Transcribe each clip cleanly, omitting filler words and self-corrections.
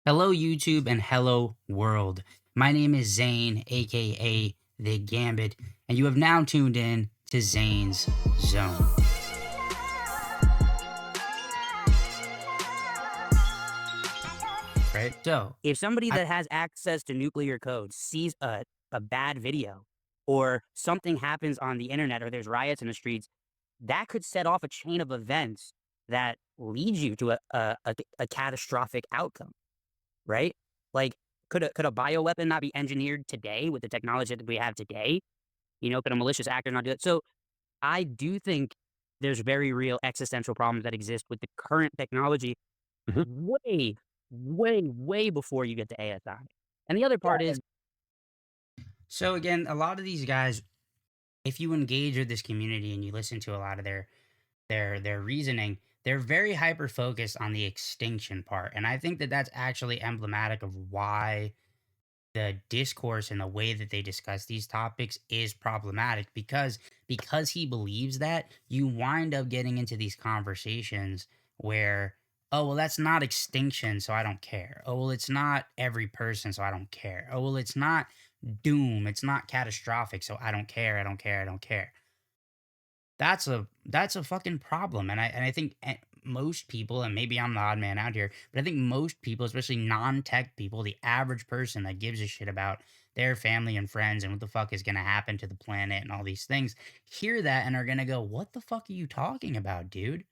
Hello, YouTube, and hello, world. My name is Zane, aka The Gambit, and you have now tuned in to Zane's Zone. Right? So, If somebody I, that has access to nuclear codes sees a bad video or something happens on the internet or there's riots in the streets, that could set off a chain of events that leads you to a catastrophic outcome, right? Like, could a bioweapon not be engineered today with the technology that we have today? Could a malicious actor not do it? So I do think there's very real existential problems that exist with the current technology Mhm. way, way before you get to ASI. And the other part is, so again, a lot of these guys, if you engage with this community and you listen to a lot of their reasoning, they're very hyper focused on the extinction part, and I think that that's actually emblematic of why the discourse and the way that they discuss these topics is problematic because he believes that you wind up getting into these conversations where, oh well, that's not extinction, so I don't care. Oh well, it's not every person, so I don't care. Oh well, it's not doom, it's not catastrophic, so I don't care, I don't care, I don't care. That's a fucking problem, and I think most people, and maybe I'm the odd man out here, but I think most people, especially non-tech people, the average person that gives a shit about their family and friends and what the fuck is going to happen to the planet and all these things, hear that and are going to go, "What the fuck are you talking about, dude?"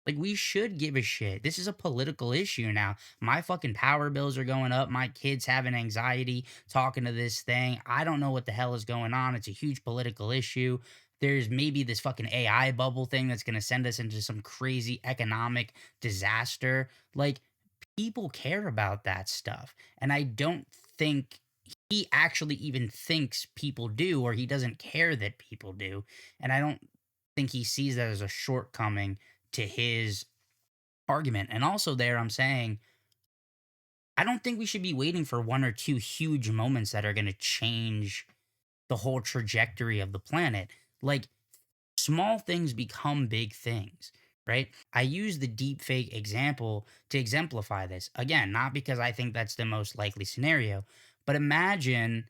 Like, we should give a shit. This is a political issue now. My fucking power bills are going up. My kids having anxiety talking to this thing. I don't know what the hell is going on. It's a huge political issue. There's maybe this fucking AI bubble thing that's going to send us into some crazy economic disaster. Like, people care about that stuff. And I don't think he actually even thinks people do, or he doesn't care that people do. And I don't think he sees that as a shortcoming to his argument. And also, there, I'm saying, I don't think we should be waiting for one or two huge moments that are going to change the whole trajectory of the planet. Like, small things become big things, right? I use the deepfake example to exemplify this. Again, not because I think that's the most likely scenario, but imagine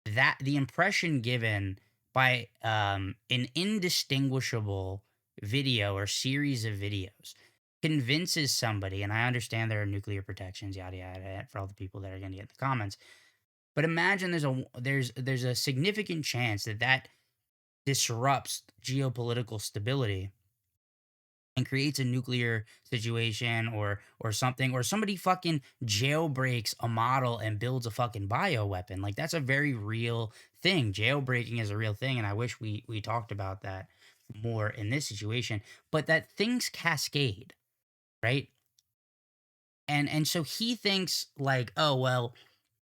that the impression given by an indistinguishable video or series of videos convinces somebody, and I understand there are nuclear protections, yada yada, yada, for all the people that are going to get in the comments. But imagine there's a significant chance that that disrupts geopolitical stability and creates a nuclear situation or something, or somebody fucking jailbreaks a model and builds a fucking bioweapon. Like, that's a very real thing. Jailbreaking is a real thing, and I wish we talked about that more in this situation. But that things cascade, right? And so he thinks like, oh well,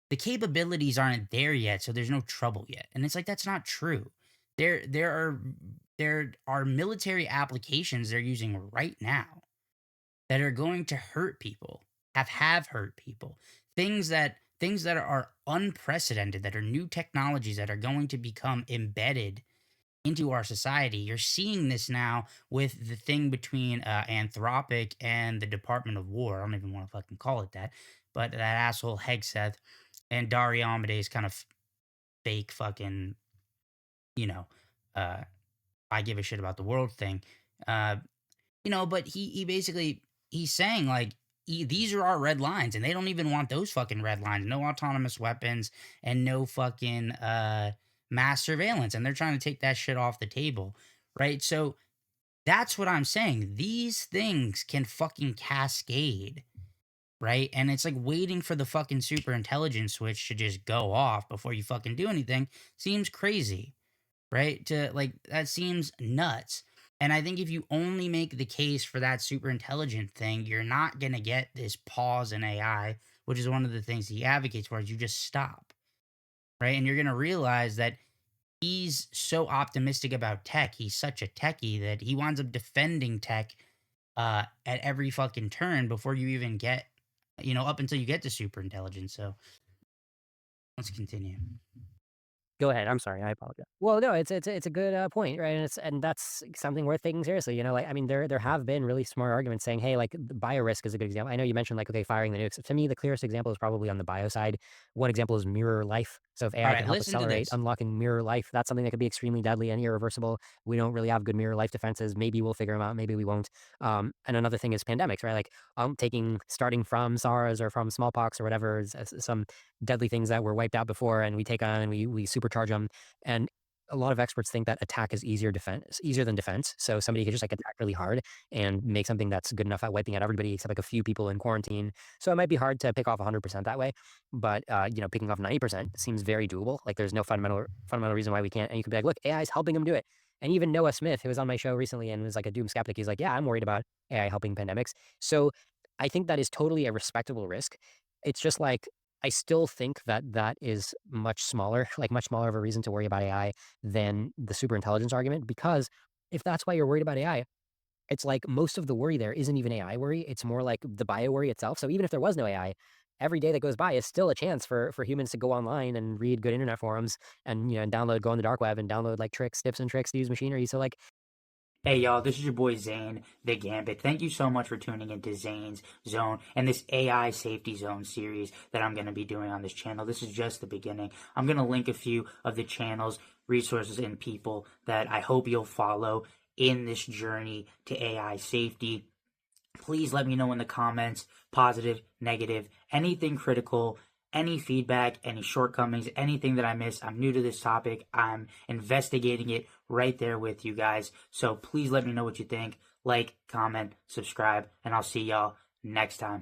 the capabilities aren't there yet, so there's no trouble yet. And it's like, that's not true. There are military applications they're using right now that are going to hurt people, have hurt people. Things that are unprecedented, that are new technologies that are going to become embedded into our society. You're seeing this now with the thing between Anthropic and the Department of War. I don't even want to fucking call it that, but that asshole Hegseth and Dario Amadeus kind of fake fucking, you know, uh, I give a shit about the world thing. Uh, but he basically he's saying like, these are our red lines, and they don't even want those fucking red lines. No autonomous weapons and no fucking mass surveillance, and they're trying to take that shit off the table, right? So that's what I'm saying. These things can fucking cascade, right? And it's like waiting for the fucking super intelligence switch to just go off before you fucking do anything seems crazy, right? To like, that seems nuts. And I think if you only make the case for that super intelligent thing, you're not going to get this pause in AI, which is one of the things he advocates for, is you just stop, right? And you're going to realize that he's so optimistic about tech. He's such a techie that he winds up defending tech at every fucking turn before you even get, up until you get to super intelligence. So let's continue. Go ahead. I'm sorry. I apologize. Well, no, it's a good, point, right? And that's something worth taking seriously, like, I mean, there have been really smart arguments saying, "Hey," like, the biorisk is a good example. I know you mentioned, like, okay, firing the nukes. To me, the clearest example is probably on the bio side. One example is mirror life. So if All AI can right, help listen to accelerate this. unlocking mirror life, that's something that could be extremely deadly and irreversible. We don't really have good mirror life defenses. Maybe we'll figure them out, maybe we won't. And another thing is pandemics, right? Like, starting from SARS or from smallpox or whatever, some deadly things that were wiped out before, and we take on and we supercharge them. And a lot of experts think that attack is easier than defense. So somebody could just like attack really hard and make something that's good enough at wiping out everybody except like a few people in quarantine. So it might be hard to pick off 100% that way, but picking off 90% seems very doable. Like there's no fundamental reason why we can't. And you could be like, look, AI is helping them do it. And even Noah Smith, who was on my show recently and was like a doom skeptic, he's like, yeah, I'm worried about AI helping pandemics. So I think that is totally a respectable risk. It's just like I still think that that is much smaller, like much smaller of a reason to worry about AI than the super intelligence argument. Because if that's why you're worried about AI, it's like most of the worry there isn't even AI worry. It's more like the bio worry itself. So even if there was no AI, every day that goes by is still a chance for humans to go online and read good internet forums and go on the dark web and download like tips and tricks to use machinery. So like Hey y'all, this is your boy Zane, the Gambit. Thank you so much for tuning into Zane's Zone and this AI Safety Zone series that I'm going to be doing on this channel. This is just the beginning. I'm going to link a few of the channels, resources, and people that I hope you'll follow in this journey to AI safety. Please let me know in the comments, positive, negative, anything critical, any feedback, any shortcomings, anything that I miss. I'm new to this topic. I'm investigating it right there with you guys. So please let me know what you think. Like, comment, subscribe, and I'll see y'all next time.